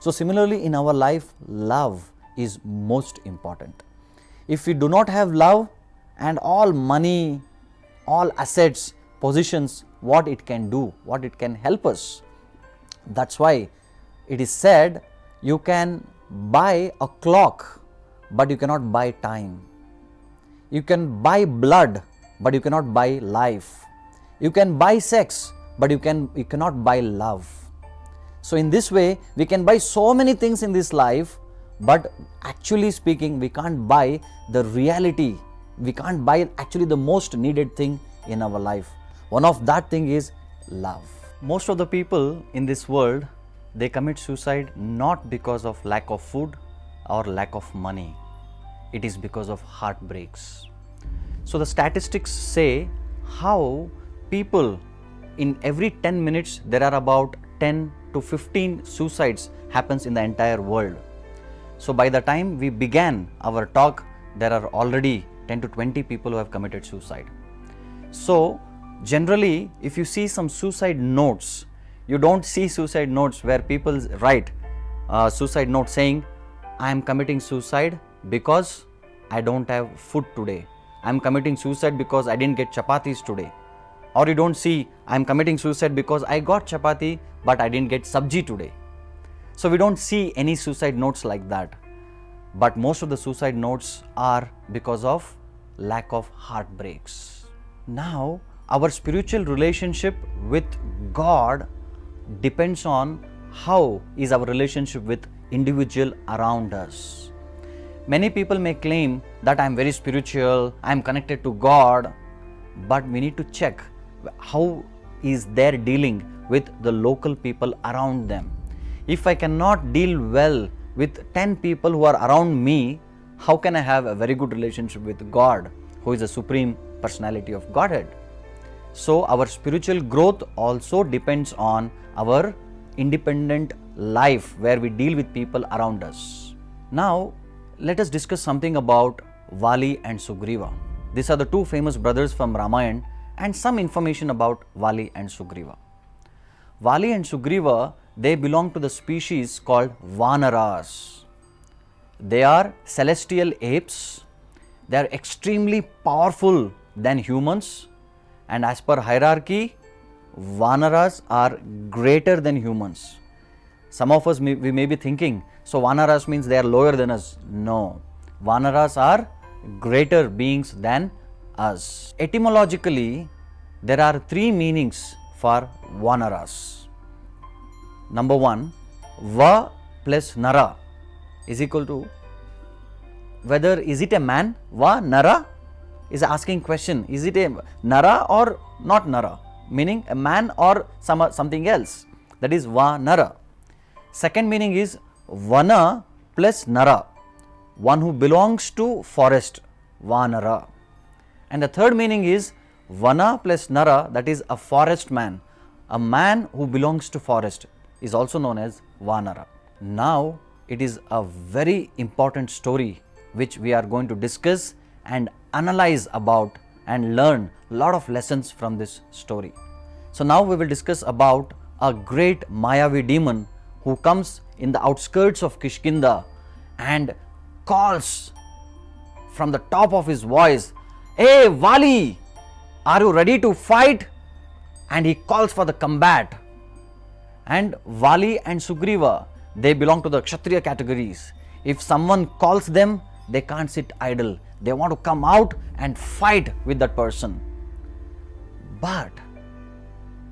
So similarly in our life, love is most important. If we do not have love, and all money, all assets, positions, what it can do, what it can help us. That's why it is said, you can buy a clock, but you cannot buy time. You can buy blood, but you cannot buy life. You can buy sex, but you cannot buy love. So in this way, we can buy so many things in this life, but actually speaking, we can't buy the reality. We can't buy actually the most needed thing in our life. One of that thing is love. Most of the people in this world, they commit suicide not because of lack of food or lack of money. It is because of heartbreaks. So the statistics say how people in every 10 minutes, there are about 10 to 15 suicides happens in the entire world. So by the time we began our talk, there are already 10 to 20 people who have committed suicide. So generally, if you see some suicide notes, you don't see suicide notes where people write suicide note saying, I am committing suicide because I don't have food today. I am committing suicide because I didn't get chapatis today. Or you don't see, I am committing suicide because I got chapati but I didn't get sabji today. So we don't see any suicide notes like that. But most of the suicide notes are because of lack of heartbreaks. Now, our spiritual relationship with God depends on how is our relationship with individual around us. Many people may claim that I am very spiritual, I am connected to God, but we need to check how is their dealing with the local people around them. If I cannot deal well with 10 people who are around me, how can I have a very good relationship with God, who is the supreme personality of Godhead? So our spiritual growth also depends on our independent life where we deal with people around us. Now let us discuss something about Vali and Sugriva. These are the two famous brothers from Ramayana, and some information about Vali and Sugriva. Vali and Sugriva, they belong to the species called Vanaras. They are celestial apes. They are extremely powerful than humans, and as per hierarchy, Vanaras are greater than humans. Some of us we may be thinking, so Vanaras means they are lower than us. No, Vanaras are greater beings than us. Etymologically, there are three meanings for Vanaras. Number one, Va plus Nara is equal to, whether is it a man? Va Nara is asking question, is it a Nara or not Nara, meaning a man or something else, that is Va Nara. Second meaning is Vana plus Nara, one who belongs to forest, Vanara. And the third meaning is Vana plus Nara, that is a forest man, a man who belongs to forest is also known as Vanara. Now it is a very important story which we are going to discuss and analyze about and learn a lot of lessons from this story. So now we will discuss about a great Mayavi demon who comes in the outskirts of Kishkinda and calls from the top of his voice, "Hey Vali, are you ready to fight?" And he calls for the combat. And Vali and Sugriva, they belong to the Kshatriya categories. If someone calls them, they can't sit idle. They want to come out and fight with that person. But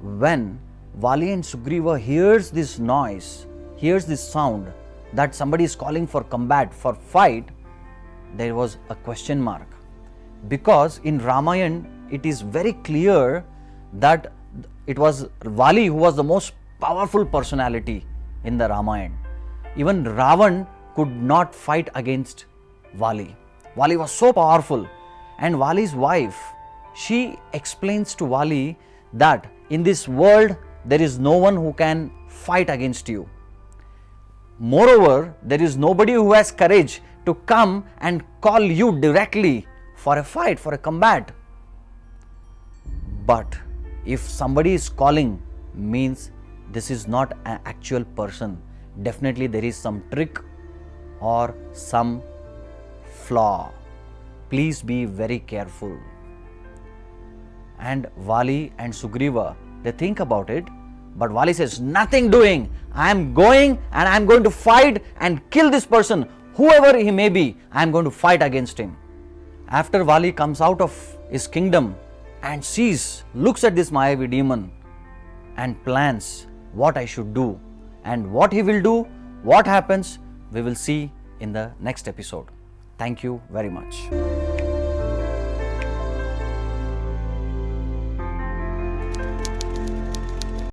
when Vali and Sugriva hears this noise, hears this sound that somebody is calling for combat, for fight, there was a question mark. Because in Ramayana, it is very clear that it was Vali who was the most powerful personality in the Ramayana. Even Ravan could not fight against Vali. Vali was so powerful, and Vali's wife, she explains to Vali that in this world there is no one who can fight against you. Moreover, there is nobody who has courage to come and call you directly for a fight, for a combat. But if somebody is calling, means this is not an actual person, definitely there is some trick or some flaw. Please be very careful. And Vali and Sugriva, they think about it, but Vali says, nothing doing. I am going and I am going to fight and kill this person, whoever he may be. I am going to fight against him. After Vali comes out of his kingdom and sees, looks at this Mayavi demon and plans what I should do, and what he will do, what happens, we will see in the next episode. Thank you very much.